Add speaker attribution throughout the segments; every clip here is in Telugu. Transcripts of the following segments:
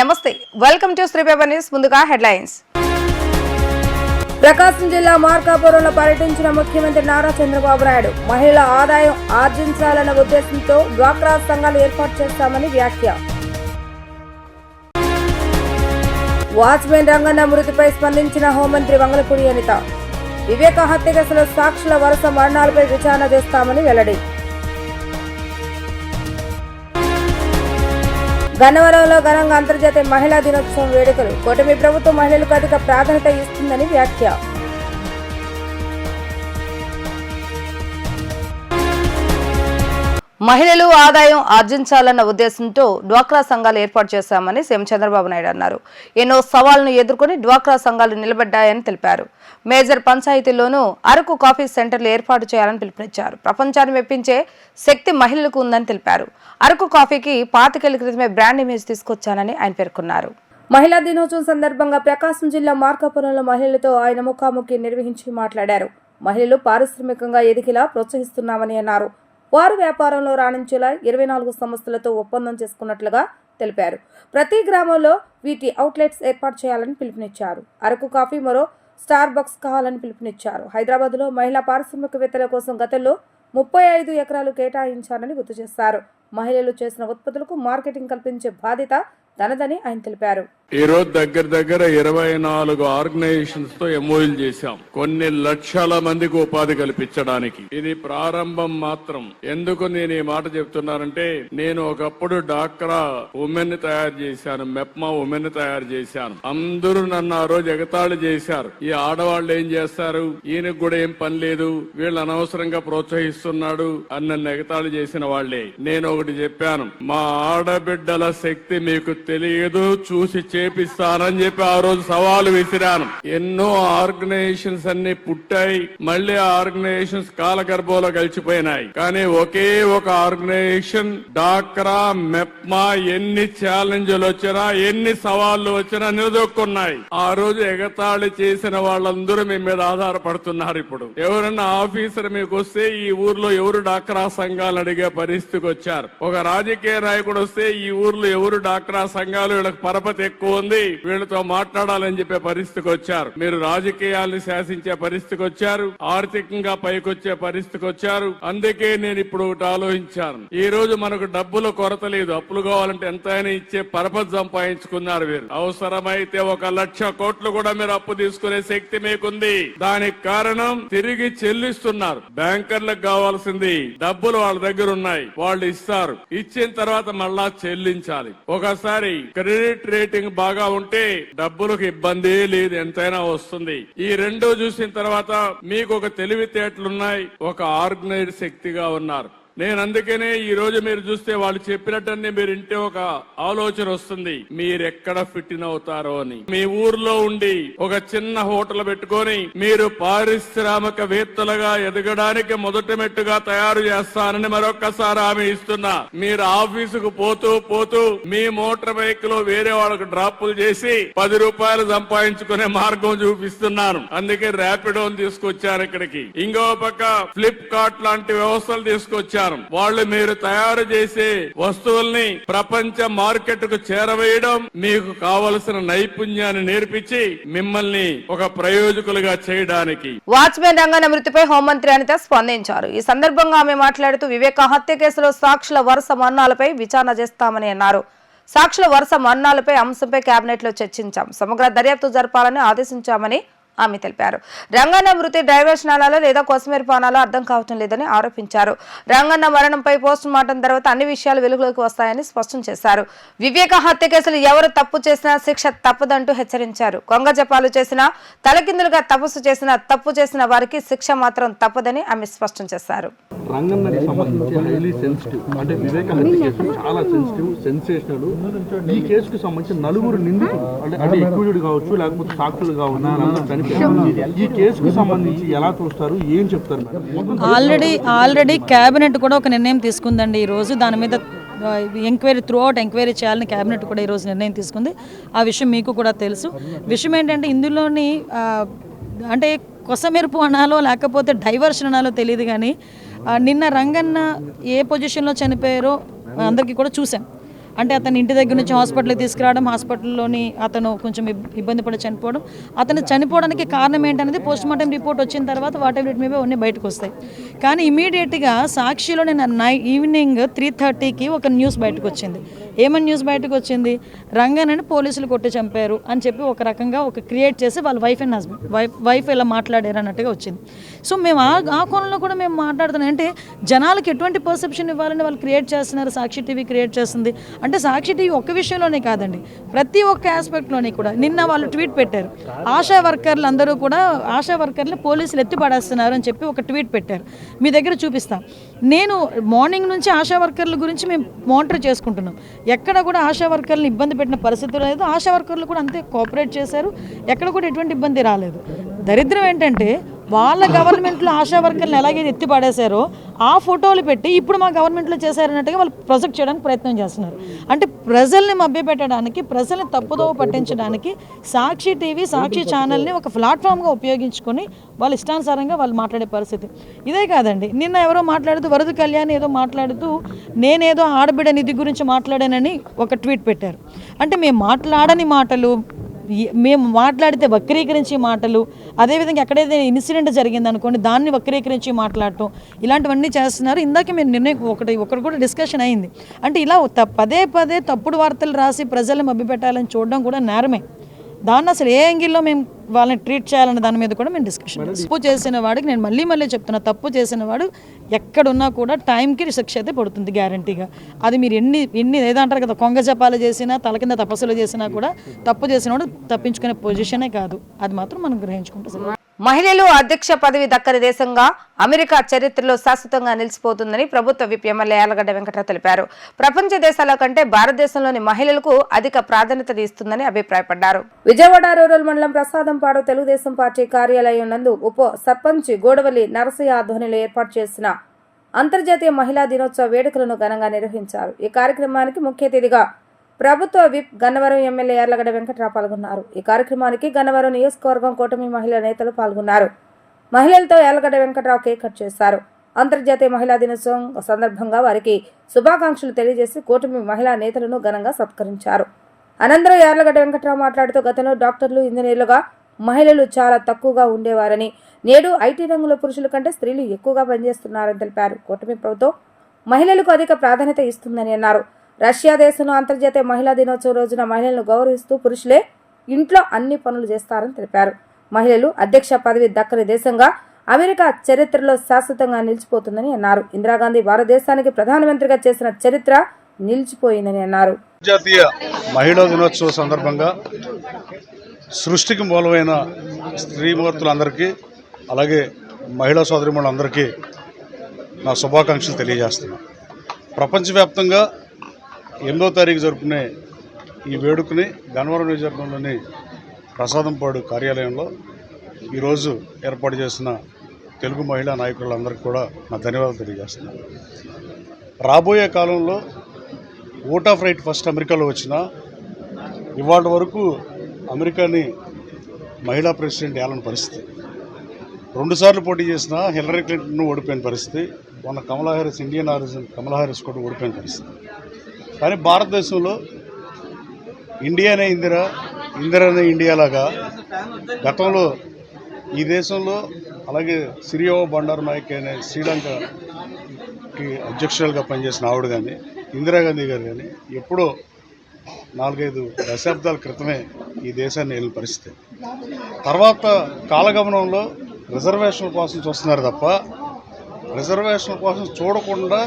Speaker 1: నమస్తే, welcome to Sri paper news. ముందుగా హెడ్లైన్స్. ప్రకాశం జిల్లా మార్కాపురంలో పర్యటించిన ముఖ్యమంత్రి నారా చంద్రబాబు నాయుడు మహిళల ఆదాయం ఆర్జించాలన్న ఉద్దేశంతో డ్వాక్రా సంఘాలు ఏర్పాటు చేస్తామని వ్యాఖ్య. వాచ్మెన్ రంగన్న మృతిపై స్పందించిన హోంమంత్రి వంగలపూడి అనిత వివేక హత్య కేసులో సాక్షుల వరుస మరణాలపై విచారణ చేస్తామని వెల్లడి. గన్నవరంలో ఘనంగా అంతర్జాతీయ మహిళా దినోత్సవం వేడుకలు. కూటమి ప్రభుత్వం మహిళలకు అధిక ప్రాధాన్యత ఇస్తుందని వ్యాఖ్య. మహిళలు ఆదాయం ఆర్జించాలన్న ఉద్దేశంతో డ్వాక్రా సంఘాలు ఏర్పాటు చేశామని సీఎం చంద్రబాబు నాయుడు అన్నారు. ఎన్నో సవాళ్లను ఎదుర్కొని డ్వాక్రా సంఘాలు నిలబడ్డాయని తెలిపారు. మేజర్ పంచాయతీల్లోనూ అరకు కాఫీ సెంటర్లు ఏర్పాటు చేయాలని పిలుపునిచ్చారు. ప్రపంచాన్ని మెప్పించే శక్తి మహిళలకు ఉందని తెలిపారు. అరకు కాఫీకి 25 ఏళ్ల క్రితమే బ్రాండ్ ఇమేజ్ తీసుకొచ్చానని ఆయన పేర్కొన్నారు. మహిళా దినోత్సవం సందర్భంగా ప్రకాశం జిల్లా మార్కాపురంలో మహిళలతో ఆయన ముఖాముఖి నిర్వహించి మాట్లాడారు. మహిళలు పారిశ్రామికంగా ఎదిగేలా ప్రోత్సహిస్తున్నామని అన్నారు. వారు వ్యాపారంలో రాణించేలా 24 సంస్థలతో ఒప్పందం చేసుకున్నట్లుగా తెలిపారు. ప్రతి గ్రామంలో వీటి అవుట్లెట్స్ ఏర్పాటు చేయాలని పిలుపునిచ్చారు. అరకు కాఫీ మరో స్టార్ బక్స్ కావాలని పిలుపునిచ్చారు. హైదరాబాద్లో మహిళా పారిశ్రామికవేత్తల కోసం గతంలో 35 ఎకరాలు కేటాయించారని గుర్తు చేశారు. మహిళలు చేసిన ఉత్పత్తులకు మార్కెటింగ్ కల్పించే బాధ్యత తనదని ఆయన తెలిపారు.
Speaker 2: ఈ రోజు దగ్గర 24 ఆర్గనైజేషన్స్ తో ఎంఓయూలు చేశాం. కొన్ని లక్షల మందికి ఉపాధి కల్పించడానికి. ఇది ప్రారంభం మాత్రం. ఎందుకు నేను ఈ మాట చెప్తున్నానంటే, నేను ఒకప్పుడు డాక్రా ఉమెన్ తయారు చేశాను, మెప్మా ఉమెన్ తయారు చేశాను. అందరూ నన్ను ఆ రోజు ఎగతాళి చేశారు. ఈ ఆడవాళ్ళు ఏం చేస్తారు, ఈయనకు కూడా ఏం పని లేదు, వీళ్ళు అనవసరంగా ప్రోత్సహిస్తున్నాడు అని నన్ను ఎగతాళి చేసిన వాళ్లే. నేను ఒకటి చెప్పాను, మా ఆడబిడ్డల శక్తి మీకు తెలియదు, చూసి చేపిస్తానని చెప్పి ఆ రోజు సవాలు విసిరాను. ఎన్నో ఆర్గనైజేషన్స్ అన్ని పుట్టాయి, మళ్లీ ఆ ఆర్గనైజేషన్స్ కాలగర్భంలో కలిసిపోయినాయి. కానీ ఒకే ఒక ఆర్గనైజేషన్ డాక్రా మెప్మా ఎన్ని ఛాలెంజ్లు వచ్చినా, ఎన్ని సవాళ్లు వచ్చినా నిలదొక్కున్నాయి. ఆ రోజు ఎగతాళి చేసిన వాళ్ళందరూ మీ మీద ఆధారపడుతున్నారు. ఇప్పుడు ఎవరన్నా ఆఫీసర్ మీకు వస్తే ఈ ఊర్లో ఎవరు డాక్రా సంఘాలు అడిగే పరిస్థితికి వచ్చారు. ఒక రాజకీయ నాయకుడు వస్తే ఈ ఊర్లో ఎవరు డాక్రా సంఘాలు, వీళ్ళకి పరపతి ఎక్కువ ఉంది, వీళ్ళతో మాట్లాడాలని చెప్పే పరిస్థితికి వచ్చారు. మీరు రాజకీయాల్ని శాసించే పరిస్థితికి వచ్చారు, ఆర్థికంగా పైకొచ్చే పరిస్థితికి వచ్చారు. అందుకే నేను ఇప్పుడు ఒకటి ఆలోచించాను. ఈ రోజు మనకు డబ్బుల కొరత లేదు, అప్పులు కావాలంటే ఎంతైనా ఇచ్చే పరపతి సంపాదించుకున్నారు. మీరు అవసరమైతే 1,00,000 కోట్లు కూడా మీరు అప్పు తీసుకునే శక్తి మీకుంది. దానికి కారణం తిరిగి చెల్లిస్తున్నారు. బ్యాంకర్లకు కావాల్సింది డబ్బులు వాళ్ళ దగ్గర ఉన్నాయి, వాళ్ళు ఇస్తారు. ఇచ్చిన తర్వాత మళ్ళా చెల్లించాలి. ఒకసారి క్రెడిట్ రేటింగ్ బాగా ఉంటే డబ్బులకు ఇబ్బంది లేదు, ఎంతైనా వస్తుంది. ఈ రెండో చూసిన తర్వాత మీకు ఒక తెలివితేటలున్నాయి, ఒక ఆర్గనైజ్డ్ శక్తిగా ఉన్నారు. నేను అందుకనే ఈ రోజు మీరు చూస్తే వాళ్ళు చెప్పినట్టన్నీ మీరు ఇంటే ఒక ఆలోచన వస్తుంది, మీరెక్కడ ఫిట్ ఇన్ అవుతారో అని. మీ ఊర్లో ఉండి ఒక చిన్న హోటల్ పెట్టుకొని మీరు పారిశ్రామికవేత్తలుగా ఎదగడానికి మొదటి మెట్టుగా తయారు చేస్తానని మరొక్కసారి హామీ ఇస్తున్నా. మీరు ఆఫీసుకు పోతూ మీ మోటార్ బైక్ లో వేరే వాళ్ళకు డ్రాపులు చేసి 10 రూపాయలు సంపాదించుకునే మార్గం చూపిస్తున్నాను. అందుకే ర్యాపిడోని తీసుకొచ్చాను ఇక్కడికి. ఇంకో పక్క ఫ్లిప్కార్ట్ లాంటి వ్యవస్థలు తీసుకొచ్చాను. వాళ్ళు మీరు తయారు చేసే వస్తువుల్ని ప్రపంచ మార్కెట్ కు చేరవేయడం, మీకు కావలసిన నైపుణ్యాన్ని నేర్పించి మిమ్మల్ని ఒక ప్రయోజకులుగా చేయడానికి.
Speaker 1: వాచ్మెన్ రంగన్న మృతిపై హోంమంత్రి అనిత స్పందించారు. ఈ సందర్భంగా ఆమె మాట్లాడుతూ వివేక హత్య కేసులో సాక్షుల వరుస మరణాలపై విచారణ చేస్తామని అన్నారు. సాక్షుల వరుస మరణాలపై అంశంపై కేబినెట్ లో చర్చించాం, సమగ్ర దర్యాప్తు జరపాలని ఆదేశించామని ఆమె తెలిపారు. రంగన్న మృతి డైవర్షనాలలో లేదా కొసమెరుపానాలో అర్థం కావటం లేదని ఆరోపించారు. రంగన్న మరణంపై పోస్ట్ మార్టం తర్వాత అన్ని విషయాలు వెలుగులోకి వస్తాయని స్పష్టం చేశారు. వివేక హత్య కేసులు ఎవరు తప్పు చేసినా శిక్ష తప్పదంటూ హెచ్చరించారు. కొంగ జపాలు చేసినా, తలకిందులుగా తపస్సు చేసినా, తప్పు చేసిన వారికి శిక్ష మాత్రం తప్పదని ఆమె స్పష్టం చేశారు.
Speaker 3: రంగన్నకి సంబంధించి హైలీ సెన్సిటివ్, అంటే వివేక హత్య కేసు చాలా సెన్సిటివ్, సెన్సేషనల్. ఈ కేసుకు సంబంధించి 9 నిందితులు, అంటే ఎక్యూజ్డ్ కావచ్చు, లేకపోతే సాక్షులు కావచ్చు, ఈ కేసుకు సంబంధించి ఎలా చూస్తారు, ఏం చెప్తారు మేడం?
Speaker 4: ఆల్రెడీ కేబినెట్ కూడా ఒక నిర్ణయం తీసుకుందండి. ఈ రోజు దాని మీద ఎంక్వైరీ త్రూఅవుట్ ఎంక్వైరీ చేయాలని కేబినెట్ కూడా ఈరోజు నిర్ణయం తీసుకుంది. ఆ విషయం మీకు కూడా తెలుసు. విషయం ఏంటంటే ఇందులోని అంటే కొసమెరుపు అనాలో లేకపోతే డైవర్షన్ అనాలో తెలియదు, కానీ నిన్న రంగన్న ఏ పొజిషన్లో చనిపోయారో అందరికీ కూడా చూసాం. అంటే అతని ఇంటి దగ్గర నుంచి హాస్పిటల్కి తీసుకురావడం, హాస్పిటల్లోని అతను కొంచెం ఇబ్బంది పడి చనిపోవడం, అతను చనిపోవడానికి కారణం ఏంటనేది పోస్ట్ మార్టం రిపోర్ట్ వచ్చిన తర్వాత what ever it may be అన్నీ బయటకు వస్తాయి. కానీ ఇమీడియట్గా సాక్షిలో నేను ఈవినింగ్ 3:30కి ఒక న్యూస్ బయటకు వచ్చింది. ఏమని న్యూస్ బయటకు వచ్చింది? రంగనని పోలీసులు కొట్టి చంపారు అని చెప్పి ఒక రకంగా ఒక క్రియేట్ చేసి వాళ్ళ వైఫ్ అండ్ హస్బెండ్ వైఫ్ ఇలా మాట్లాడారు అన్నట్టుగా వచ్చింది. సో మేము ఆ కోణంలో కూడా మేము మాట్లాడుతున్నాం. అంటే జనాలకు ఎటువంటి పర్సెప్షన్ ఇవ్వాలని వాళ్ళు క్రియేట్ చేస్తున్నారు, సాక్షి టీవీ క్రియేట్ చేస్తుంది. అంటే సాక్షి టీవీ ఒక్క విషయంలోనే కాదండి, ప్రతి ఒక్క ఆస్పెక్ట్లోనే కూడా. నిన్న వాళ్ళు ట్వీట్ పెట్టారు, ఆశా వర్కర్లు అందరూ కూడా ఆశా వర్కర్లు పోలీసులు ఎత్తి పడేస్తున్నారు అని చెప్పి ఒక ట్వీట్ పెట్టారు. మీ దగ్గర చూపిస్తాం. నేను మార్నింగ్ నుంచి ఆశా వర్కర్ల గురించి మేము మానిటర్ చేసుకుంటున్నాం. ఎక్కడ కూడా ఆశా వర్కర్లను ఇబ్బంది పెట్టిన పరిస్థితి లేదు. ఆశా వర్కర్లు కూడా అంతే కోఆపరేట్ చేశారు, ఎక్కడ కూడా ఎటువంటి ఇబ్బంది రాలేదు. దరిద్రం ఏంటంటే వాళ్ళ గవర్నమెంట్లో ఆశా వర్కర్లను ఎలాగైతే ఎత్తి పడేశారో ఆ ఫోటోలు పెట్టి ఇప్పుడు మా గవర్నమెంట్లో చేశారన్నట్టుగా వాళ్ళు ప్రొజెక్ట్ చేయడానికి ప్రయత్నం చేస్తున్నారు. అంటే ప్రజల్ని మభ్యపెట్టడానికి, ప్రజల్ని తప్పుదోవ పట్టించడానికి సాక్షి టీవీ, సాక్షి ఛానల్ని ఒక ప్లాట్ఫామ్గా ఉపయోగించుకొని వాళ్ళు ఇష్టానుసారంగా వాళ్ళు మాట్లాడే పరిస్థితి. ఇదే కాదండి, నిన్న ఎవరో మాట్లాడుతూ వరద కళ్యాణ్ ఏదో మాట్లాడుతూ నేనేదో ఆడబిడ్డ నిధి గురించి మాట్లాడానని ఒక ట్వీట్ పెట్టారు. అంటే మేము మాట్లాడని మాటలు, మేము మాట్లాడితే వక్రీకరించి మాటలు, అదేవిధంగా ఎక్కడైతే ఇన్సిడెంట్ జరిగింది అనుకోండి దాన్ని వక్రీకరించి మాట్లాడటం, ఇలాంటివన్నీ చేస్తున్నారు. ఇందాక మీరు నిర్ణయం ఒకటి కూడా డిస్కషన్ అయింది. అంటే ఇలా పదే పదే తప్పుడు వార్తలు రాసి ప్రజల్ని మభ్యపెట్టాలని చూడడం కూడా నేరమే. దాన్ని అసలు ఏ యాంగిల్లో మేము వాళ్ళని ట్రీట్ చేయాలన్న దాని మీద కూడా మేము డిస్కషన్. తప్పు చేసిన వాడికి నేను మళ్ళీ చెప్తున్నా, తప్పు చేసిన వాడు ఎక్కడున్నా కూడా టైంకి శిక్ష అయితే పడుతుంది గ్యారంటీగా. అది మీరు ఎన్ని ఏదంటారు కదా, కొంగ జపాలు చేసినా తల కింద తపస్సులు చేసినా కూడా తప్పు చేసిన వాడు తప్పించుకునే పొజిషనే కాదు. అది మాత్రం మనం గ్రహించుకుంటాం.
Speaker 1: మహిళలు అధ్యక్ష పదవి దక్కని దేశంగా అమెరికా చరిత్రలో శాశ్వతంగా నిలిచిపోతుందని ప్రభుత్వ విప్ ఎమ్మెల్యే యార్లగడ్డ వెంకట్రావు తెలిపారు. ప్రపంచ దేశాల కంటే భారతదేశంలోని మహిళలకు అధిక ప్రాధాన్యత ఇస్తుందని అభిప్రాయపడ్డారు. విజయవాడ రూరల్ మండలం ప్రసాదంపాడు తెలుగుదేశం పార్టీ కార్యాలయం నందు ఉప సర్పంచ్ గోడవల్లి నరసయ్య ఆధ్వర్యంలో ఏర్పాటు చేసిన అంతర్జాతీయ మహిళా దినోత్సవ వేడుకలను ఘనంగా నిర్వహించారు. ఈ కార్యక్రమానికి ముఖ్య అతిథిగా ప్రభుత్వ విప్ గన్నవరం ఎమ్మెల్యే యార్లగడ్డ వెంకట్రావు పాల్గొన్నారు. ఈ కార్యక్రమానికి గన్నవరం నియోజకవర్గం కూటమి మహిళా నేతలు పాల్గొన్నారు. మహిళలతో యార్లగడ్డ వెంకట్రావు కేక్ కట్ చేశారు. అంతర్జాతీయ మహిళా దినోత్సవం సందర్భంగా వారికి శుభాకాంక్షలు తెలియజేసి కూటమి మహిళా నేతలను ఘనంగా సత్కరించారు. అనంతరం యార్లగడ్డ వెంకట్రావు మాట్లాడుతూ గతంలో డాక్టర్లు, ఇంజనీర్లుగా మహిళలు చాలా తక్కువగా ఉండేవారని, నేడు ఐటీ రంగంలో పురుషుల కంటే స్త్రీలు ఎక్కువగా పనిచేస్తున్నారని తెలిపారు. కూటమి ప్రభుత్వం మహిళలకు అధిక ప్రాధాన్యత ఇస్తుందని అన్నారు. రష్యా దేశంలో అంతర్జాతీయ మహిళా దినోత్సవం రోజున మహిళలను గౌరవిస్తూ పురుషులే ఇంట్లో అన్ని పనులు చేస్తారని తెలిపారు. మహిళలు అధ్యక్ష పదవి దక్కని దేశంగా అమెరికా చరిత్రలో శాశ్వతంగా నిలిచిపోతుందని అన్నారు. ఇందిరాగాంధీ భారతదేశానికి ప్రధానమంత్రిగా చేసిన చరిత్ర నిలిచిపోయిందని అన్నారు.
Speaker 5: అంతర్జాతీయ మహిళా దినోత్సవం సందర్భంగా సృష్టికి మూలమైన స్త్రీమూర్తులందరికీ, అలాగే మహిళా సోదరిమణులందరికీ నా శుభాకాంక్షలు తెలియజేస్తున్నాను. ప్రపంచవ్యాప్తంగా 8వ తారీఖు జరుపుకునే ఈ వేడుకని గన్నవరం నియోజకవర్గంలోని ప్రసాదంపాడు కార్యాలయంలో ఈరోజు ఏర్పాటు చేసిన తెలుగు మహిళా నాయకులందరికీ కూడా నా ధన్యవాదాలు తెలియజేస్తున్నాను. రాబోయే కాలంలో ఓట్ ఆఫ్ రైట్ ఫస్ట్ అమెరికాలో వచ్చిన ఇవాళ వరకు అమెరికాని మహిళా ప్రెసిడెంట్ ఏలని పరిస్థితి. 2 సార్లు పోటీ చేసిన హిల్లరీ క్లింటన్ ఓడిపోయిన పరిస్థితి, మొన్న కమలా హారిస్, ఇండియన్ ఆరిజిన్ కమలా హారిస్ కూడా ఓడిపోయిన పరిస్థితి. కానీ భారతదేశంలో ఇండియానే ఇందిరానే ఇండియా లాగా గతంలో ఈ దేశంలో, అలాగే సిరియో బండారు నాయక్ అనే శ్రీలంకకి అధ్యక్షురాలుగా పనిచేసిన ఆవిడ కానీ, ఇందిరాగాంధీ గారు కానీ ఎప్పుడో 4-5 దశాబ్దాల క్రితమే ఈ దేశాన్ని వెళ్ళిన పరిస్థితి. తర్వాత కాలగమనంలో రిజర్వేషన్ల కోసం చూస్తున్నారు తప్ప రిజర్వేషన్ల కోసం చూడకుండా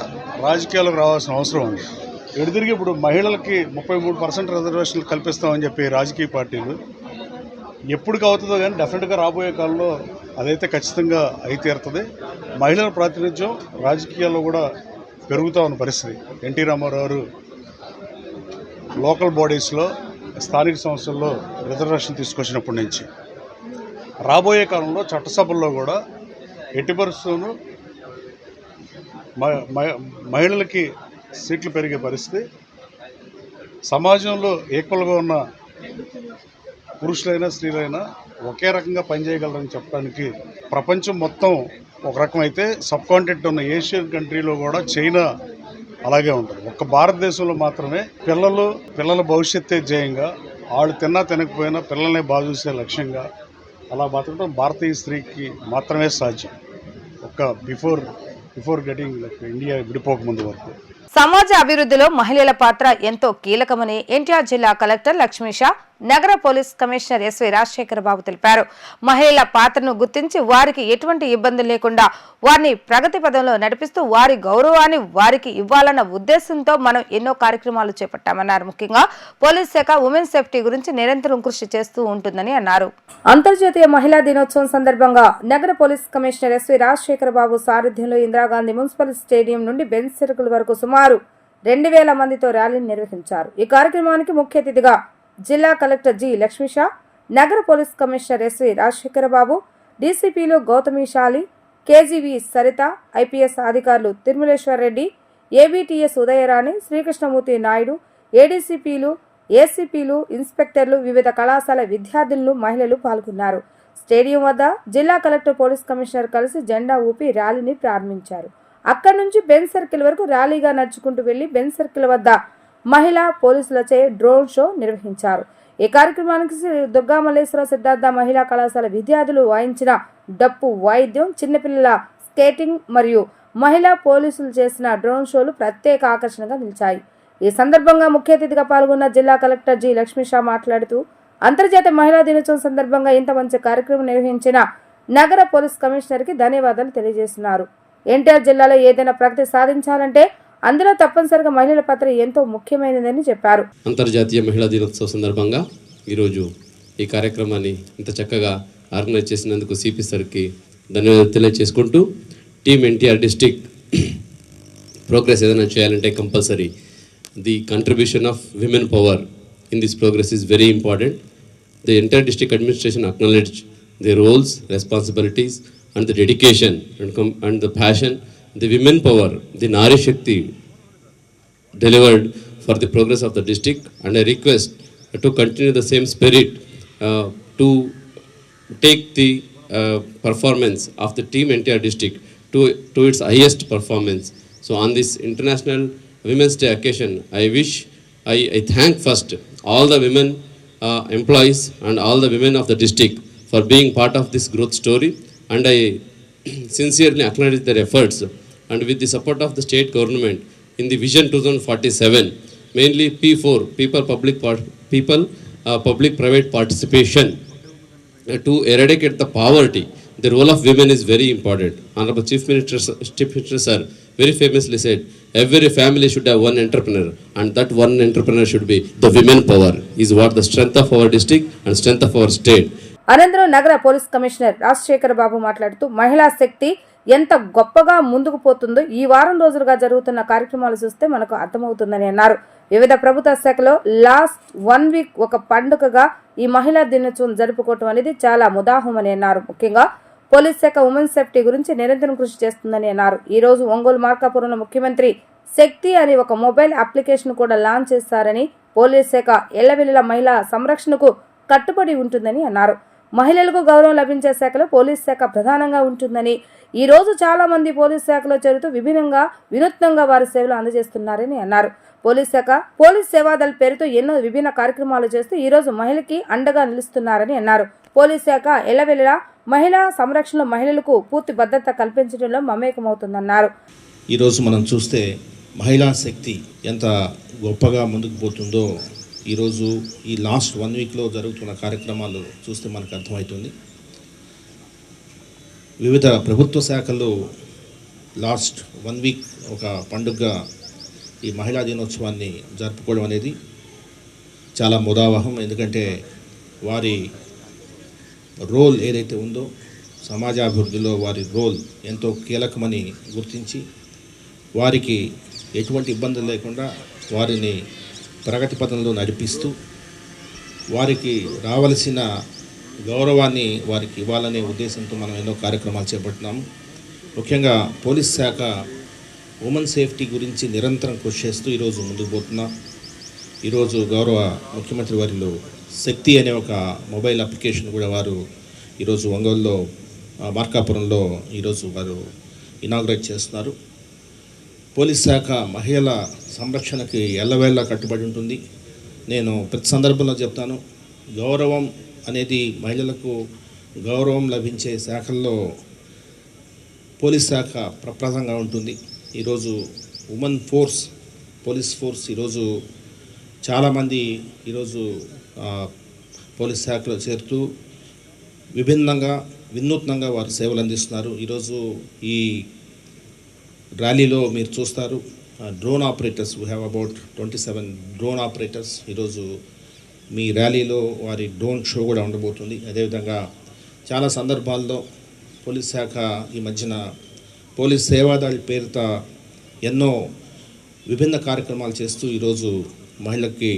Speaker 5: రాజకీయాలకు రావాల్సిన అవసరం ఉంది. ఎదురుగా ఇప్పుడు మహిళలకి 33% రిజర్వేషన్లు కల్పిస్తామని చెప్పి రాజకీయ పార్టీలు ఎప్పటికి అవుతుందో కానీ డెఫినెట్గా రాబోయే కాలంలో అదైతే ఖచ్చితంగా అయి తీరుతుంది. మహిళల ప్రాతినిధ్యం రాజకీయాల్లో కూడా పెరుగుతూ ఉన్న పరిస్థితి. ఎన్టీ రామారావు గారు లోకల్ బాడీస్లో, స్థానిక సంస్థల్లో రిజర్వేషన్ తీసుకొచ్చినప్పటి నుంచి రాబోయే కాలంలో చట్టసభల్లో కూడా ఎట్టి పరిస్థితులను మహిళలకి సీట్లు పెరిగే పరిస్థితి. సమాజంలో ఈక్వల్గా ఉన్న పురుషులైనా స్త్రీలైనా ఒకే రకంగా పనిచేయగలరని చెప్పడానికి ప్రపంచం మొత్తం ఒక రకం అయితే, సబ్ కాంటినెంట్ ఉన్న ఏషియన్ కంట్రీలో కూడా చైనా అలాగే ఉంటుంది. ఒక్క భారతదేశంలో మాత్రమే పిల్లల భవిష్యత్తే ధ్యేయంగా, వాళ్ళు తిన్నా తినకపోయినా పిల్లల్ని బాగా చూసే లక్ష్యంగా అలా బతకడం భారతీయ స్త్రీకి మాత్రమే సాధ్యం. ఒక్క బిఫోర్ గెటింగ్ ఇండియా విడిపోక ముందు వరకు.
Speaker 1: సమాజ అభివృద్ధిలో మహిళల పాత్ర ఎంతో కీలకమని ఎన్టీఆర్ జిల్లా కలెక్టర్ లక్ష్మీషా, నగర పోలీస్ కమిషనర్ ఎస్వి రాజశేఖర బాబు తెలిపారు. మహిళల పాత్రను గుర్తించి వారికి ఎటువంటి ఇబ్బందులు లేకుండా వారిని ప్రగతి పదంలో నడిపిస్తూ వారి గౌరవాన్ని వారికి ఇవ్వాలన్న ఉద్దేశంతో మనం ఎన్నో కార్యక్రమాలు చేపట్టామన్నారు. ముఖ్యంగా పోలీస్ శాఖ ఉమెన్ సేఫ్టీ గురించి నిరంతరం కృషి చేస్తూ ఉంటుందని అన్నారు. అంతర్జాతీయ మహిళా దినోత్సవం సందర్భంగా నగర పోలీస్ కమిషనర్ ఎస్వి రాజశేఖర బాబు సారథ్యంలో ఇందిరాగాంధీ మున్సిపల్ స్టేడియం నుండి బెంచ్ సర్కిల్ వరకు సుమారు 2000 మందితో ర్యాలీని నిర్వహించారు. ఈ కార్యక్రమానికి ముఖ్య అతిథిగా జిల్లా కలెక్టర్ జి లక్ష్మీషా, నగర పోలీస్ కమిషనర్ ఎస్వి రాజశేఖర బాబు, డీసీపీలు గౌతమిశాలి, కేజీవి సరిత, ఐపీఎస్ అధికారులు తిరుమలేశ్వర్ రెడ్డి, ఏబీటీఎస్ ఉదయరాణి, శ్రీకృష్ణమూర్తి నాయుడు, ఏడీసీపీలు, ఏసీపీలు, ఇన్స్పెక్టర్లు, వివిధ కళాశాల విద్యార్థులు, మహిళలు పాల్గొన్నారు. స్టేడియం వద్ద జిల్లా కలెక్టర్ పోలీస్ కమిషనర్ కలిసి జెండా ఊపి ర్యాలీని ప్రారంభించారు. అక్కడి నుంచి బెంచ్ సర్కిల్ వరకు ర్యాలీగా నడుచుకుంటూ వెళ్లి బెంచ్ సర్కిల్ వద్ద మహిళా పోలీసులచే డ్రోన్ షో నిర్వహించారు. ఈ కార్యక్రమానికి దుర్గా మల్లేశ్వర సిద్ధార్థ మహిళా కళాశాల విద్యార్థులు వాయించిన డప్పు వాయిద్యం, చిన్నపిల్లల స్కేటింగ్ మరియు మహిళా పోలీసులు చేసిన డ్రోన్ షోలు ప్రత్యేక ఆకర్షణగా నిలిచాయి. ఈ సందర్భంగా ముఖ్య అతిథిగా పాల్గొన్న జిల్లా కలెక్టర్ జి లక్ష్మీషా మాట్లాడుతూ అంతర్జాతీయ మహిళా దినోత్సవం సందర్భంగా ఇంత మంచి కార్యక్రమం నిర్వహించిన నగర పోలీస్ కమిషనర్కి ధన్యవాదాలు తెలియజేస్తున్నారు. ఎన్టీఆర్ జిల్లాలో ఏదైనా ప్రగతి సాధించాలంటే అందులో తప్పనిసరిగా మహిళల పాత్ర ఎంతో ముఖ్యమైనదని చెప్పారు.
Speaker 6: అంతర్జాతీయ మహిళా దినోత్సవ సందర్భంగా ఈరోజు ఈ కార్యక్రమాన్ని ఇంత చక్కగా ఆర్గనైజ్ చేసినందుకు సిపి సార్కి ధన్యవాదాలు తెలియజేసుకుంటూ, టీమ్ ఎన్టీఆర్ డిస్ట్రిక్ట్ ప్రోగ్రెస్ ఏదైనా చేయాలంటే compulsory the contribution of women power in this progress is very important. The entire district administration acknowledge the roles, responsibilities and the dedication and the passion, the women power, the Nari Shakti delivered for the progress of the district, and I request to continue the same spirit to take the performance of the team NTR district to its highest performance. So on this International Women's Day occasion, I thank first all the women employees and all the women of the district for being part of this growth story. And I sincerely acknowledge their efforts, and with the support of the state government in the Vision 2047, mainly P4, public-private participation, to eradicate the poverty. The role of women is very important. Honorable Chief Minister sir very famously said, every family should have one entrepreneur, and that one entrepreneur should be the women power, is what the strength of our district and strength of our state.
Speaker 1: అనంతరం నగర పోలీస్ కమిషనర్ రాజశేఖర బాబు మాట్లాడుతూ మహిళా శక్తి ఎంత గొప్పగా ముందుకు పోతుందో ఈ వారం రోజులుగా జరుగుతున్న కార్యక్రమాలు చూస్తే మనకు అర్థమవుతుందని అన్నారు. వివిధ ప్రభుత్వ శాఖలో లాస్ట్ 1 వీక్ ఒక పండుగగా ఈ మహిళా దినోత్సవం జరుపుకోవటం అనేది చాలా ముదాహమని అన్నారు. ముఖ్యంగా పోలీస్ శాఖ ఉమెన్ సేఫ్టీ గురించి నిరంతరం కృషి చేస్తుందని అన్నారు. ఈ రోజు ఒంగోలు మార్కాపురంలో ముఖ్యమంత్రి శక్తి అనే ఒక మొబైల్ అప్లికేషన్ కూడా లాంచ్ చేస్తారని, పోలీస్ శాఖ ఎల్లవెల్లలా మహిళా సంరక్షణకు కట్టుబడి ఉంటుందని అన్నారు. మహిళలకు గౌరవం లభించే శాఖలో పోలీస్ శాఖ ప్రధానంగా ఉంటుందని, ఈ రోజు చాలా మంది పోలీస్ శాఖలో చేరుతూ వినూత్నంగా వారి సేవలు అందజేస్తున్నారని అన్నారు. పోలీస్ సేవాదళ పేరుతో ఎన్నో విభిన్న కార్యక్రమాలు చేస్తూ ఈ రోజు మహిళకి అండగా నిలుస్తున్నారని అన్నారు. పోలీస్ శాఖ ఎల్లవెల్లలా మహిళా సంరక్షణలో మహిళలకు పూర్తి భద్రత కల్పించడంలో మమేకమవుతుందన్నారు.
Speaker 7: ఈరోజు మనం చూస్తే మహిళా శక్తి ఎంత గొప్పగా ముందుకు పోతుందో ఈరోజు ఈ లాస్ట్ 1 వీక్లో జరుగుతున్న కార్యక్రమాలు చూస్తే మనకు అర్థమవుతుంది. వివిధ ప్రభుత్వ శాఖల్లో లాస్ట్ 1 వీక్ ఒక పండుగగా ఈ మహిళా దినోత్సవాన్ని జరుపుకోవడం అనేది చాలా ముదావహం. ఎందుకంటే వారి రోల్ ఏదైతే ఉందో సమాజాభివృద్ధిలో వారి రోల్ ఎంతో కీలకమని గుర్తించి వారికి ఎటువంటి ఇబ్బందులు లేకుండా వారిని ప్రగతి పథంలో నడిపిస్తూ వారికి రావలసిన గౌరవాన్ని వారికి ఇవ్వాలనే ఉద్దేశంతో మనం ఎన్నో కార్యక్రమాలు చేపడుతున్నాము. ముఖ్యంగా పోలీస్ శాఖ ఉమెన్ సేఫ్టీ గురించి నిరంతరం కృషి చేస్తూ ఈరోజు ముందుకు పోతున్నాం. ఈరోజు గౌరవ ముఖ్యమంత్రి వారిలో శక్తి అనే ఒక మొబైల్ అప్లికేషన్ కూడా వారు ఈరోజు ఒంగోలులో మార్కాపురంలో ఈరోజు వారు ఇనాగ్రేట్ చేస్తున్నారు. పోలీస్ శాఖ మహిళల సంరక్షణకి ఎల్లవేళ కట్టుబడి ఉంటుంది. నేను ప్రతి సందర్భంలో చెప్తాను, గౌరవం అనేది మహిళలకు గౌరవం లభించే శాఖల్లో పోలీస్ శాఖ ప్రప్రథంగా ఉంటుంది. ఈరోజు ఉమెన్ ఫోర్స్, పోలీస్ ఫోర్స్ ఈరోజు చాలామంది ఈరోజు పోలీస్ శాఖలో చేరుతూ వినూత్నంగా వారు సేవలు అందిస్తున్నారు. ఈరోజు ఈ ర్యాలీలో మీరు చూస్తారు drone operators, we have about 27 drone operators. ఈరోజు మీ ర్యాలీలో వారి డ్రోన్ షో కూడా ఉండబోతుంది. అదేవిధంగా చాలా సందర్భాల్లో పోలీస్ శాఖ ఈ మధ్యన పోలీస్ సేవాదళ్ పేరుతో ఎన్నో విభిన్న కార్యక్రమాలు చేస్తూ ఈరోజు మహిళలకి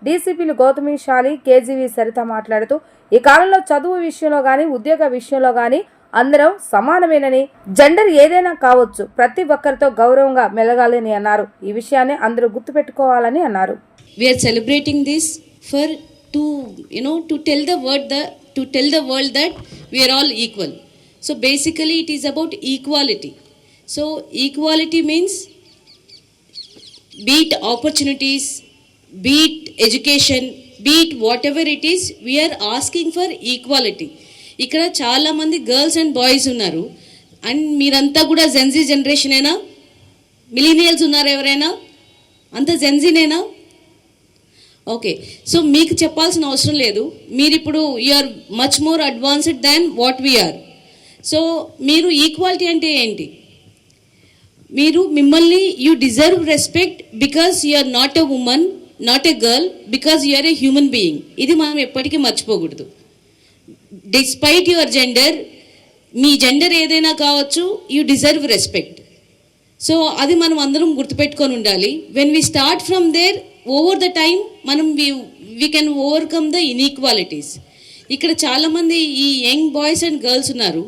Speaker 1: డీసీపీలు గౌతమి శాలి, కేజీవి సరిత మాట్లాడుతూ ఈ కాలంలో చదువు విషయంలో గానీ ఉద్యోగ విషయంలో గానీ అందరం సమానమేనని, జెండర్ ఏదైనా కావచ్చు, ప్రతి ఒక్కరితో గౌరవంగా మెలగాలని అన్నారు. ఈ విషయాన్ని అందరూ గుర్తుపెట్టుకోవాలని అన్నారు.
Speaker 8: We are celebrating this for to tell the world that we are all equal. So basically it is about equality. So equality means be it opportunities, be it education, be it whatever it is, we are asking for equality. ఇక్కడ చాలా మంది గర్ల్స్ అండ్ బాయ్స్ ఉన్నారు. అండ్ మీరంతా కూడా జెన్జీ జనరేషన్ అయినా, మిలీనియల్స్ ఉన్నారు ఎవరైనా, అంత జెన్జీనేనా? ఓకే, సో మీకు చెప్పాల్సిన అవసరం లేదు. మీరు ఇప్పుడు you are much more advanced than what we are. So మీరు ఈక్వాలిటీ అంటే ఏంటి? మీరు మిమ్మల్ని you deserve respect because you are not a woman, not a girl, because you are a human being. ఇది మనం ఎప్పటికీ మర్చిపోకూడదు. డిస్పైట్ యువర్ జెండర్, మీ జెండర్ ఏదైనా కావచ్చు, యూ డిజర్వ్ రెస్పెక్ట్. సో అది మనం అందరం గుర్తుపెట్టుకొని ఉండాలి. When we start from there, over the time మనం we can overcome the inequalities. ఇక్కడ చాలామంది ఈ యంగ్ బాయ్స్ అండ్ గర్ల్స్ ఉన్నారు.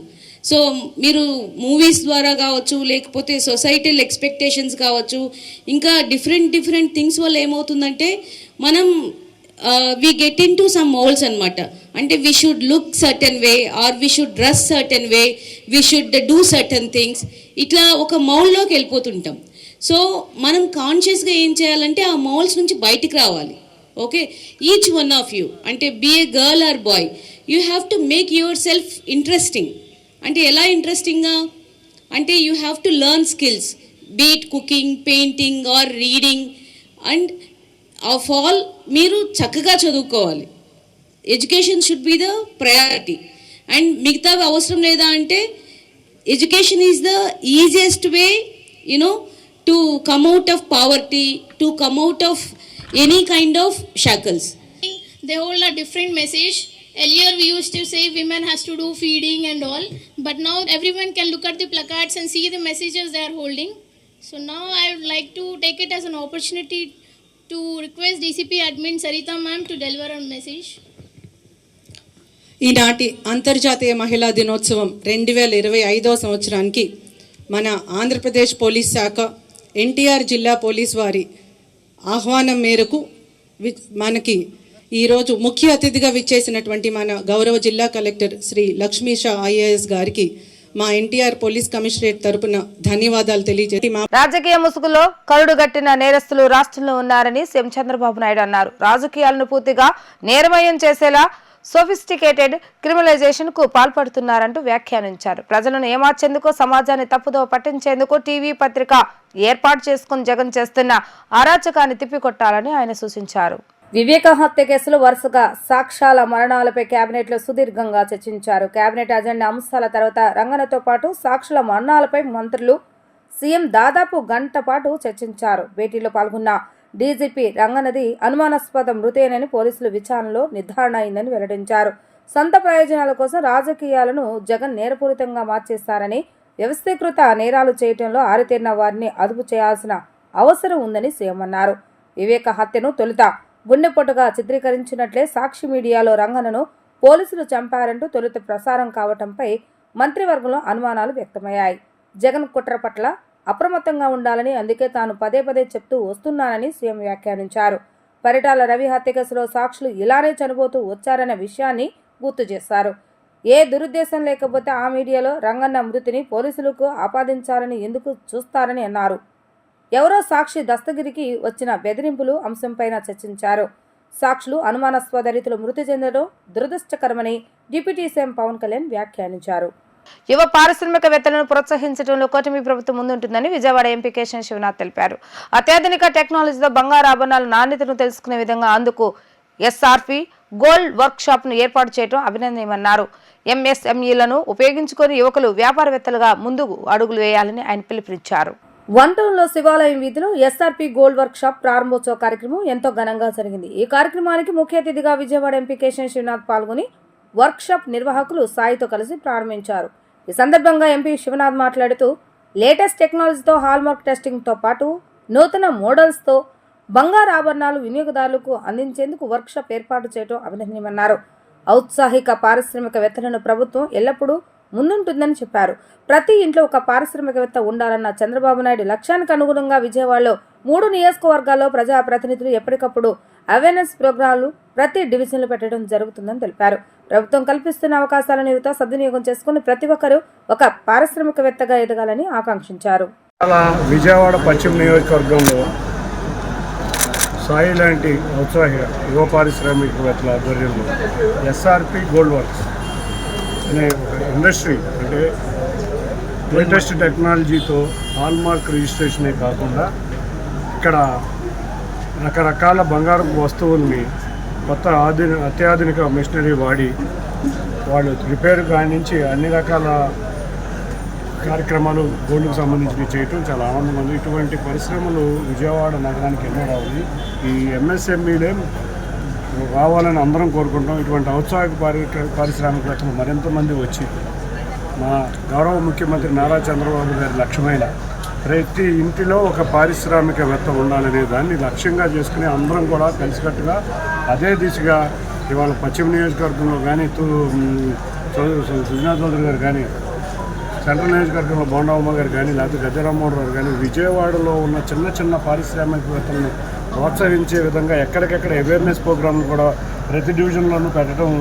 Speaker 8: సో మీరు మూవీస్ ద్వారా కావచ్చు, లేకపోతే సొసైటల్ ఎక్స్పెక్టేషన్స్ కావచ్చు, ఇంకా డిఫరెంట్ థింగ్స్ వల్ల ఏమవుతుందంటే మనం we get into some molds అనమాట. అంటే we should look certain way or we should dress certain way, we should do certain things. ఇట్లా ఒక మౌల్డ్లోకి వెళ్ళిపోతుంటాం. సో మనం కాన్షియస్గా ఏం చేయాలంటే ఆ మౌల్డ్స్ నుంచి బయటికి రావాలి. Okay, each one of you, అంటే be a girl or boy, you have to make yourself interesting. అంటే ఎలా ఇంట్రెస్టింగ్గా అంటే you have to learn skills, be it cooking, painting or reading. And of all మీరు చక్కగా చదువుకోవాలి. Education should be the priority. And మిగతావి అవసరం లేదా అంటే education is the easiest way to come out of poverty, to come out of any kind of షాకల్స్.
Speaker 9: They hold a different message. Earlier we used to say women has to do feeding and all, but now everyone can look at the placards and see the messages they are holding. So now I would like to take it as an opportunity to request DCP admin Sarita ma'am to deliver a message.
Speaker 10: ఈనాటి అంతర్జాతీయ మహిళా దినోత్సవం 2025వ సంవత్సరానికి మన ఆంధ్రప్రదేశ్ పోలీస్ శాఖ ఎన్టీఆర్ జిల్లా పోలీస్ వారి ఆహ్వానం మేరకు మనకి ఈరోజు ముఖ్య అతిథిగా విచ్చేసినటువంటి మన గౌరవ జిల్లా కలెక్టర్ శ్రీ లక్ష్మీషా ఐఏఎస్ గారికి మా ఎన్టీఆర్ పోలీస్ కమిషనరేట్ తరపున ధన్యవాదాలు తెలియజేసి
Speaker 1: రాజకీయ ముసుగులో కరుడుగట్టిన నేరస్తులు రాష్ట్రంలో ఉన్నారని సీఎం చంద్రబాబు నాయుడు అన్నారు. రాజకీయాలను పూర్తిగా నేరమయం చేసేలా సోఫిస్టికేటెడ్ క్రిమినలైజేషన్ కు పాల్పడుతున్నారంటూ వ్యాఖ్యానించారు. ప్రజలను ఏమార్చేందుకు, సమాజాన్ని తప్పుదోవ పట్టించేందుకు టీవీ పత్రిక ఏర్పాటు చేసుకుని జగన్ చేస్తున్న అరాచకాన్ని తిప్పికొట్టాలని ఆయన సూచించారు. వివేక హత్య కేసులో వరుసగా సాక్ష్యాల మరణాలపై కేబినెట్ లో సుదీర్ఘంగా చర్చించారు. కేబినెట్ అజెండా అంశాల తర్వాత రంగనతో పాటు సాక్షుల మరణాలపై మంత్రులు, సీఎం దాదాపు గంట పాటు చర్చించారు. భేటీలో పాల్గొన్న డీజీపీ రంగనది అనుమానాస్పద మృతేనని పోలీసులు విచారణలో నిర్ధారణ అయిందని వెల్లడించారు. సొంత ప్రయోజనాల కోసం రాజకీయాలను జగన్ నేరపూరితంగా మార్చేస్తారని, వ్యవస్థీకృత నేరాలు చేయడంలో ఆరితేరిన వారిని అదుపు చేయాల్సిన అవసరం ఉందని సీఎం అన్నారు. వివేక హత్యను తొలుత గుండెపోటుగా చిత్రీకరించినట్లే సాక్షి మీడియాలో రంగనను పోలీసులు చంపారంటూ తొలుత ప్రసారం కావటంపై మంత్రివర్గంలో అనుమానాలు వ్యక్తమయ్యాయి. జగన్ కుట్ర పట్ల అప్రమత్తంగా ఉండాలని, అందుకే తాను పదే చెప్తూ వస్తున్నానని సీఎం వ్యాఖ్యానించారు. పరిటాల రవి హత్య కేసులో సాక్షులు ఇలానే చనిపోతూ వచ్చారనే విషయాన్ని గుర్తు చేశారు. ఏ దురుద్దేశం లేకపోతే ఆ మీడియాలో రంగన్న మృతిని పోలీసులకు ఆపాదించాలని ఎందుకు చూస్తారని అన్నారు. ఎవరో సాక్షి దస్తగిరికి వచ్చిన బెదిరింపులు అంశంపైన చర్చించారు. సాక్షులు అనుమానాస్పద రీతిలో మృతి చెందడం దురదృష్టకరమని డిప్యూటీ సీఎం పవన్ కళ్యాణ్ వ్యాఖ్యానించారు. యువ పారిశ్రామికవేత్తలను ప్రోత్సహించడంలో కూటమి ప్రభుత్వం ముందుంటుందని విజయవాడ ఎంపీ కేశవ శివనాథ్ తెలిపారు. అత్యాధునిక టెక్నాలజీతో బంగారు ఆభరణాల నాణ్యతను తెలుసుకునే విధంగా అందుకు ఎస్ఆర్పి గోల్డ్ వర్క్ షాప్ ను ఏర్పాటు చేయడం అభినందనీయమన్నారు. ఎంఎస్ఎంఈలను ఉపయోగించుకొని యువకులు వ్యాపారవేత్తలుగా ముందుకు అడుగులు వేయాలని ఆయన పిలుపునిచ్చారు. వంటంలో శివాలయం వీధిలో ఎస్ఆర్పి గోల్డ్ వర్క్ షాప్ ప్రారంభోత్సవ కార్యక్రమం ఎంతో ఘనంగా జరిగింది. ఈ కార్యక్రమానికి ముఖ్య అతిథిగా విజయవాడ ఎంపీ కేశవ శివనాథ్ పాల్గొని వర్క్ షాప్ నిర్వాహకులు సాయితో కలిసి ప్రారంభించారు. ఈ సందర్భంగా ఎంపీ శివనాథ్ మాట్లాడుతూ లేటెస్ట్ టెక్నాలజీతో హాల్మార్క్ టెస్టింగ్ తో పాటు నూతన మోడల్స్ తో బంగారు ఆభరణాలు వినియోగదారులకు అందించేందుకు వర్క్ షాప్ ఏర్పాటు చేయడం అభినందనీయమన్నారు. ఔత్సాహిక పారిశ్రామికవేత్తలను ప్రభుత్వం ఎల్లప్పుడూ ముందుంటుందని చెప్పారు. ప్రతి ఇంట్లో ఒక పారిశ్రామికవేత్త ఉండాలన్న చంద్రబాబు నాయుడు లక్ష్యానికి అనుగుణంగా విజయవాడలో 3 నియోజకవర్గాల్లో ప్రజాప్రతినిధులు ఎప్పటికప్పుడు అవేర్నెస్ ప్రోగ్రాంలు ప్రతి డివిజన్లు పెట్టడం జరుగుతుందని తెలిపారు. ప్రభుత్వం కల్పిస్తున్న అవకాశాలను యువత సద్వినియోగం చేసుకుని ప్రతి ఒక్కరూ ఒక పారిశ్రామికవేత్తగా ఎదగాలని ఆకాంక్షించారు.
Speaker 11: విజయవాడ పశ్చిమ నియోజకవర్గంలో సాయి లాంటి ఔత్సాహిక యువ పారిశ్రామికవేత్తల ఆధ్వర్యంలో ఎస్ఆర్పి గోల్డ్ వర్క్స్ అనే ఒక ఇండస్ట్రీ, అంటే లేటెస్ట్ టెక్నాలజీతో హాల్మార్క్ రిజిస్ట్రేషనే కాకుండా ఇక్కడ రకరకాల బంగారు వస్తువుల్ని కొత్త అత్యాధునిక మెషినరీ వాడి వాళ్ళు రిపేర్ కానించి అన్ని రకాల కార్యక్రమాలు గోల్డ్కి సంబంధించి చేయటం చాలా ఆనందంగా ఉంది. ఇటువంటి పరిశ్రమలు విజయవాడ నగరానికి ఎన్నో రావాలి. ఈ ఎంఎస్ఎంఈలే రావాలని అందరం కోరుకుంటాం. ఇటువంటి ఔత్సాహిక పారిశ్రామికవేత్తలు మరింతమంది వచ్చి మా గౌరవ ముఖ్యమంత్రి నారా చంద్రబాబు గారి లక్ష్యమైన ప్రతి ఇంటిలో ఒక పారిశ్రామికవేత్త ఉండాలనే దాన్ని లక్ష్యంగా చేసుకుని అందరం కూడా కలిసికట్టుగా అదే దిశగా ఇవాళ పశ్చిమ నియోజకవర్గంలో కానీ సుజనా చౌదరి గారు కానీ, సెంట్రల్ నియోజకవర్గంలో బోండామ్మ గారు కానీ, లేకపోతే గద్దెరామ్మోహన్ గారు కానీ విజయవాడలో ఉన్న చిన్న చిన్న పారిశ్రామికవేత్తలను ప్రోత్సహించే విధంగా ఎక్కడికెక్కడ అవేర్నెస్ ప్రోగ్రాంలు కూడా ప్రతి డివిజన్లోనూ పెట్టడం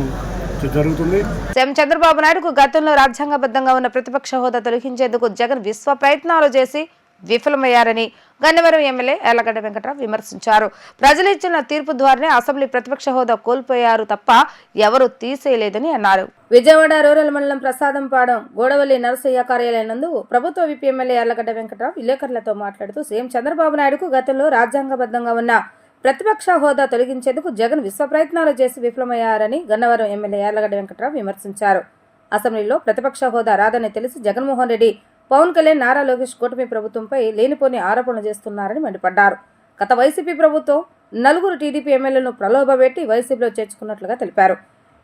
Speaker 11: జరుగుతుంది.
Speaker 1: సీఎం చంద్రబాబు నాయుడుకు గతంలో రాజ్యాంగబద్ధంగా ఉన్న ప్రతిపక్ష హోదా తొలగించేందుకు జగన్ విశ్వ ప్రయత్నాలు చేసి విఫలమయ్యారని గన్నవరం ఎమ్మెల్యే యార్లగడ్డ వెంకట్రావు విమర్శించారు. ప్రజలు ఇచ్చిన తీర్పు ద్వారానే అసెంబ్లీ ప్రతిపక్ష హోదా కోల్పోయారు తప్ప ఎవరూ తీసేయలేదని అన్నారు. విజయవాడ రూరల్ మండలం ప్రసాదంపాడం గోడవల్లి నరసయ్య కార్యాలయం నందు ప్రభుత్వ విపి ఎమ్మెల్యే యార్లగడ్డ వెంకట్రావు విలేకరులతో మాట్లాడుతూ సీఎం చంద్రబాబు నాయుడుకు గతంలో రాజ్యాంగబద్ధంగా ఉన్న ప్రతిపక్ష హోదా తొలగించేందుకు జగన్ విశ్వ ప్రయత్నాలు చేసి విఫలమయ్యారని గన్నవరం ఎమ్మెల్యే యార్లగడ్డ వెంకట్రావు విమర్శించారు. అసెంబ్లీలో ప్రతిపక్ష హోదా రాదని తెలిసి జగన్మోహన్ రెడ్డి, పవన్ కళ్యాణ్, నారా లోకేష్ కూటమి ప్రభుత్వంపై లేనిపోని ఆరోపణలు చేస్తున్నారని మండిపడ్డారు. గత వైసీపీ ప్రభుత్వం 4 టీడీపీ ఎమ్మెల్యేలను ప్రలోభపెట్టి వైసీపీలో చేర్చుకున్నట్లుగా తెలిపారు.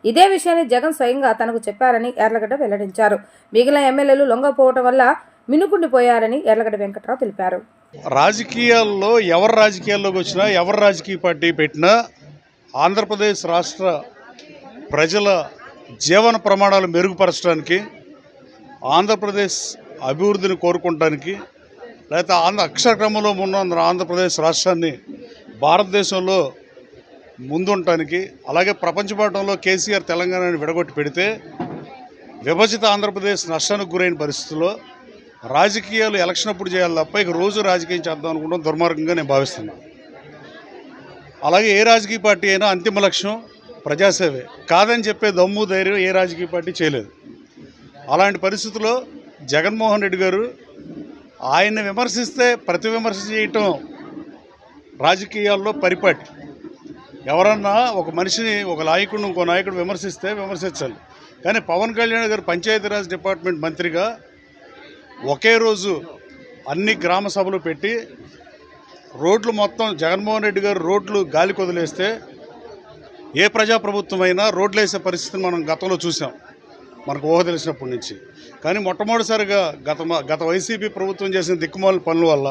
Speaker 1: ఇదే విషయాన్ని జగన్ స్వయంగా తనకు చెప్పారని యార్లగడ్డ వెల్లడించారు. మిగిలిన ఎమ్మెల్యేలు లొంగపోవటం వల్ల మినుకుండిపోయారని యార్లగడ్డ వెంకట్రావు తెలిపారు.
Speaker 5: రాజకీయాల్లో ఎవరు రాజకీయాల్లోకి వచ్చినా, ఎవరు రాజకీయ పార్టీ పెట్టినా ఆంధ్రప్రదేశ్ రాష్ట్ర ప్రజల జీవన ప్రమాణాలు మెరుగుపరచడానికి, ఆంధ్రప్రదేశ్ అభివృద్ధిని కోరుకోవడానికి, లేకపోతే అక్షరక్రమంలో ఉన్న ఆంధ్రప్రదేశ్ రాష్ట్రాన్ని భారతదేశంలో ముందుండటానికి, అలాగే ప్రపంచపటంలో కేసీఆర్ తెలంగాణని విడగొట్టి పెడితే విభజిత ఆంధ్రప్రదేశ్ నష్టానికి గురైన పరిస్థితుల్లో రాజకీయాలు ఎలక్షన్ అప్పుడు చేయాలి తప్ప ఇక రోజు రాజకీయం చేద్దాం అనుకోవడం దుర్మార్గంగా నేను భావిస్తున్నాను. అలాగే ఏ రాజకీయ పార్టీ అయినా అంతిమ లక్ష్యం ప్రజాసేవే, కాదని చెప్పే దమ్ము ధైర్యం ఏ రాజకీయ పార్టీ చేయలేదు. అలాంటి పరిస్థితుల్లో జగన్మోహన్ రెడ్డి గారు ఆయన్ని విమర్శిస్తే ప్రతి విమర్శ చేయటం రాజకీయాల్లో పరిపాటి. ఎవరన్నా ఒక మనిషిని, ఒక నాయకుడిని ఇంకో నాయకుడు విమర్శిస్తే విమర్శించాలి. కానీ పవన్ కళ్యాణ్ గారు పంచాయతీరాజ్ డిపార్ట్మెంట్ మంత్రిగా ఒకే రోజు అన్ని గ్రామ సభలు పెట్టి రోడ్లు మొత్తం జగన్మోహన్ రెడ్డి గారు రోడ్లు గాలి కొదిలేస్తే ఏ ప్రజాప్రభుత్వమైనా రోడ్లు వేసే పరిస్థితిని మనం గతంలో చూసాం, మనకు ఊహ తెలిసినప్పటి నుంచి. కానీ మొట్టమొదటిసారిగా గత వైసీపీ ప్రభుత్వం చేసిన దిక్కుమాల పనుల వల్ల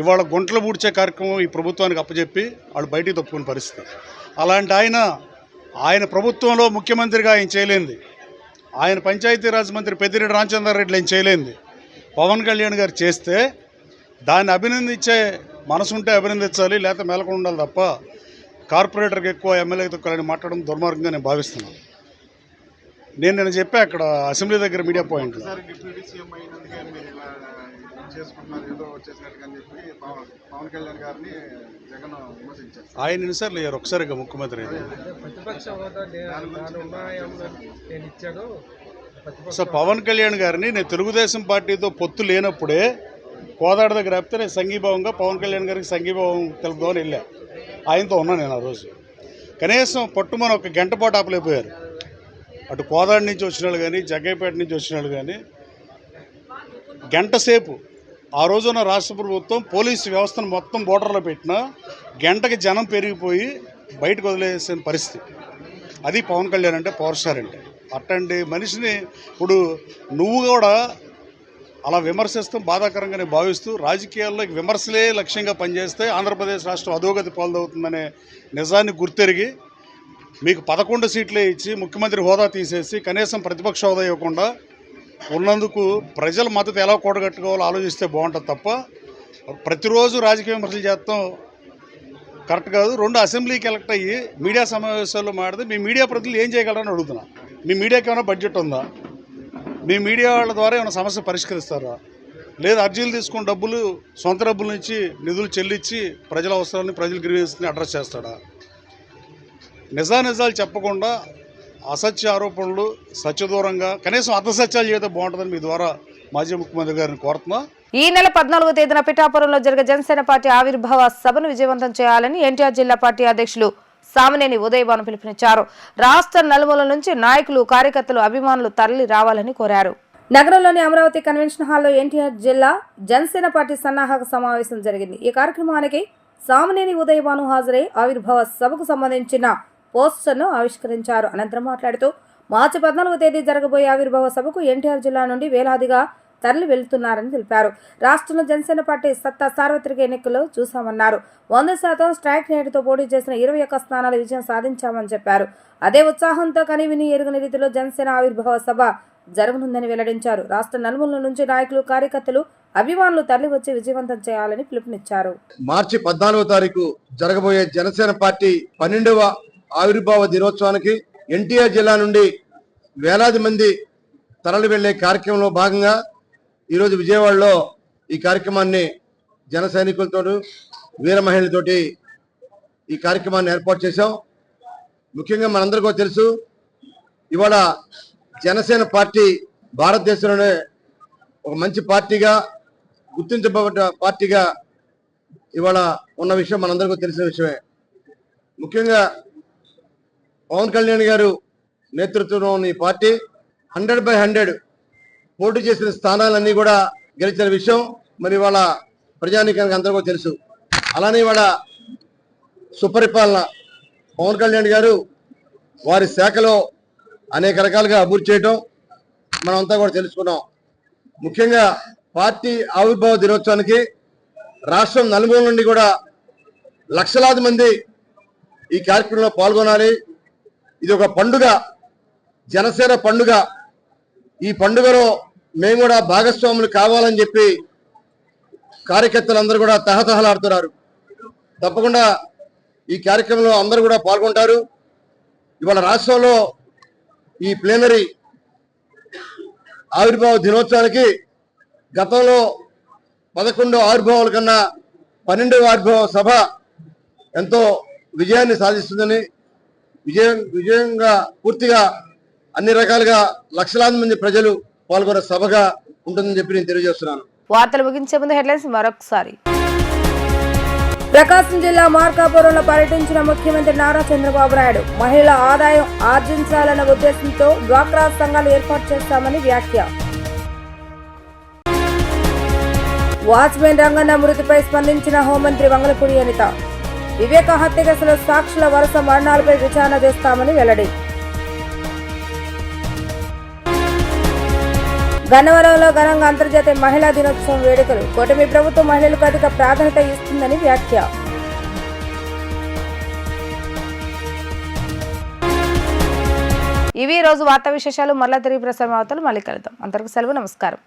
Speaker 5: ఇవాళ గుంటలు పూడ్చే కార్యక్రమం ఈ ప్రభుత్వానికి అప్పచెప్పి వాళ్ళు బయటికి తప్పుకునే పరిస్థితి. అలాంటి ఆయన ప్రభుత్వంలో ముఖ్యమంత్రిగా ఆయన చేయలేంది, ఆయన పంచాయతీరాజ్ మంత్రి పెద్దిరెడ్డి రామచంద్రారెడ్డి ఆయన చేయలేంది పవన్ కళ్యాణ్ గారు చేస్తే దాన్ని అభినందించే మనసు ఉంటే అభినందించాలి, లేకపోతే మేలకుండా ఉండాలి తప్ప కార్పొరేటర్కి ఎక్కువ, ఎమ్మెల్యేకి తక్కువ మాట్లాడడం దుర్మార్గంగా నేను భావిస్తున్నాను. నేను చెప్పా అక్కడ అసెంబ్లీ దగ్గర మీడియా పాయింట్లో
Speaker 12: చేసుకుంటున్నారు ఏదో వచ్చేసినట్టుగా అని చెప్పి పవన్ కళ్యాణ్ గారిని జగన్ విమర్శించారు.
Speaker 5: ఆయన ఎన్నిసార్లు అయ్యారు ఒకసారిగా ముఖ్యమంత్రి సో పవన్ కళ్యాణ్ గారిని నేను తెలుగుదేశం పార్టీతో పొత్తు లేనప్పుడే కోదాడ దగ్గర ఆపితే నేను సంఘీభావంగా పవన్ కళ్యాణ్ గారికి సంఘీభావం తెలుపుదామని వెళ్ళా. ఆయనతో ఉన్నా నేను ఆ రోజు. కనీసం పట్టుమని ఒక గంట పాటు ఆపలేకపోయారు. అటు కోదాడ నుంచి వచ్చిన వాళ్ళు కానీ జగ్గైపేట నుంచి వచ్చిన వాళ్ళు కానీ గంట సేపు ఆ రోజున రాష్ట్ర ప్రభుత్వం పోలీసు వ్యవస్థను మొత్తం బోర్డర్లో పెట్టినా గంటకి జనం పెరిగిపోయి బయటకు వదిలేసిన పరిస్థితి. అది పవన్ కళ్యాణ్ అంటే పవర్ స్టార్ అంటే. అట్లాంటి మనిషిని ఇప్పుడు నువ్వు కూడా అలా విమర్శిస్తాం బాధాకరంగా నేను భావిస్తూ రాజకీయాల్లో విమర్శలే లక్ష్యంగా పనిచేస్తే ఆంధ్రప్రదేశ్ రాష్ట్రం అధోగతి పాలవుతుందనే నిజాన్ని గుర్తెరిగి మీకు 11 సీట్లే ఇచ్చి ముఖ్యమంత్రి హోదా తీసేసి కనీసం ప్రతిపక్ష హోదా ఇవ్వకుండా ఉన్నందుకు ప్రజల మద్దతు ఎలా కూడగట్టుకోవాలో ఆలోచిస్తే బాగుంటుంది తప్ప ప్రతిరోజు రాజకీయ విమర్శలు చేస్తాం కరెక్ట్ కాదు. 2 అసెంబ్లీకి ఎలక్ట్ అయ్యి మీడియా సమావేశాల్లో మాట్లాడితే మీ మీడియా ప్రతినిధులు ఏం చేయగలరని అడుగుతున్నా. మీ మీడియాకి ఏమైనా బడ్జెట్ ఉందా? మీ మీడియా వాళ్ళ ద్వారా ఏమైనా సమస్య పరిష్కరిస్తారా? లేదా అర్జీలు తీసుకున్న డబ్బులు సొంత డబ్బుల నుంచి నిధులు చెల్లించి ప్రజల అవసరాలని ప్రజల గ్రీవెన్స్ని అడ్రస్ చేస్తాడా? నిజాలు చెప్పకుండా అసత్య ఆరోపణలు సత్యదూరంగా కనీసం అర్ధసత్యాలు చేస్తే బాగుంటుందని మీ ద్వారా మాజీ ముఖ్యమంత్రి గారిని కోరుతున్నా.
Speaker 1: ఈ నెల 14వ తేదీన పిఠాపురంలో జరిగే జనసేన పార్టీ ఆవిర్భావ సభను విజయవంతం చేయాలని ఎన్టీఆర్ జిల్లా పార్టీ అధ్యక్షులు సామినేని ఉదయభాను పిలుపునిచ్చారు. రాష్ట్ర నలుమూల నుంచి నాయకులు కార్యకర్తలు అభిమానులు తరలి రావాలని కోరారు. నగరంలోని అమరావతి కన్వెన్షన్ హాల్లో ఎన్టీఆర్ జిల్లా జనసేన పార్టీ సన్నాహక సమావేశం జరిగింది. ఈ కార్యక్రమానికి సామినేని ఉదయభాను హాజరై ఆవిర్భావ సభకు సంబంధించిన పోస్టర్ను ఆవిష్కరించారు. అనంతరం మాట్లాడుతూ మార్చి 14వ తేదీ జరగబోయే ఆవిర్భావ సభకు ఎన్టీఆర్ జిల్లా నుండి వేలాదిగా తరలి వెళ్తున్నారని తెలిపారు. రాష్ట్రంలో జనసేన పార్టీ సత్తా సార్వత్రిక ఎన్నికల్లో చూశామన్నారు. 100% స్ట్రైక్ రేటుతో పోటీ చేసిన 21 స్థానాల విజయం సాధించామని చెప్పారు. అదే ఉత్సాహంతో కనివిని ఎరుగని రీతిలో జనసేన ఆవిర్భావ సభ జరగనుందని వెల్లడించారు. రాష్ట్ర నలుమూల నుంచి నాయకులు కార్యకర్తలు అభిమానులు తరలి వచ్చి విజయవంతం చేయాలని పిలుపునిచ్చారు.
Speaker 12: మార్చి 14వ తారీఖు జరగబోయే జనసేన పార్టీ 12వ ఆవిర్భావ దినోత్సవానికి ఎన్టీఆర్ జిల్లా నుండి వేలాది మంది తరలి వెళ్లే కార్యక్రమంలో భాగంగా ఈరోజు విజయవాడలో ఈ కార్యక్రమాన్ని జన సైనికులతో వీర మహిళలతోటి ఈ కార్యక్రమాన్ని ఏర్పాటు చేశాం. ముఖ్యంగా మనందరికీ తెలుసు, ఇవాళ జనసేన పార్టీ భారతదేశంలోనే ఒక మంచి పార్టీగా గుర్తించబడ్డ పార్టీగా ఇవాళ ఉన్న విషయం మనందరికీ తెలిసిన విషయమే. ముఖ్యంగా పవన్ కళ్యాణ్ గారు నేతృత్వంలో ఉన్న ఈ పార్టీ 100/100 పోటీ చేసిన స్థానాలన్నీ కూడా గెలిచిన విషయం మరి వాళ్ళ ప్రజానీకానికి అందరికీ తెలుసు. అలానే వాళ్ళ సుపరిపాలన పవన్ కళ్యాణ్ గారు వారి శాఖలో అనేక రకాలుగా అభివృద్ధి చేయడం మనమంతా కూడా తెలుసుకున్నాం. ముఖ్యంగా పార్టీ ఆవిర్భావ దినోత్సవానికి రాష్ట్రం నలుమూల నుండి కూడా లక్షలాది మంది ఈ కార్యక్రమంలో పాల్గొనాలి. ఇది ఒక పండుగ, జనసేన పండుగ. ఈ పండుగలో మేము కూడా భాగస్వాములు కావాలని చెప్పి కార్యకర్తలందరూ కూడా తహతహలాడుతున్నారు. తప్పకుండా ఈ కార్యక్రమంలో అందరూ కూడా పాల్గొంటారు. ఇవాళ రాష్ట్రంలో ఈ ప్లేనరీ ఆవిర్భావ దినోత్సవానికి గతంలో 11 ఆవిర్భావాల కన్నా 12వ ఆవిర్భావ సభ ఎంతో విజయాన్ని సాధిస్తుందని, విజయంగా పూర్తిగా అన్ని రకాలుగా లక్షలాది మంది ప్రజలు పాల్గొనే సభగా ఉంటుందని చెప్పి నేను తెలియజేస్తున్నాను.
Speaker 1: వార్తలు ముగించే ముందు హెడ్లైన్స్ మరొకసారి. ప్రకాశం జిల్లా మార్కాపురంలో పర్యటించిన ముఖ్యమంత్రి నారా చంద్రబాబు నాయుడు మహిళల ఆదాయం ఆర్జించాలన్న ఉద్దేశంతో డ్వాక్రా సంఘాలు ఏర్పాటు చేస్తామని వ్యాఖ్య. వాచ్మెన్ రంగన్న మృతిపై స్పందించిన హోంమంత్రి వంగలపూడి అనిత. వివేక హత్య కేసులో సాక్షుల వరుస మరణాలపై విచారణ చేస్తామని వెల్లడి. గన్నవరంలో ఘనంగా అంతర్జాతీయ మహిళా దినోత్సవం వేడుకలు. కూటమి ప్రభుత్వం మహిళలకు అధిక ప్రాధాన్యత ఇస్తుందని వ్యాఖ్య. ఇవి రోజు వార్తా విశేషాలు. మరలా తిరిగి ప్రసారం అవుతారు. మళ్ళీ కలుద్దాం. అందరికీ సెలవు. నమస్కారం.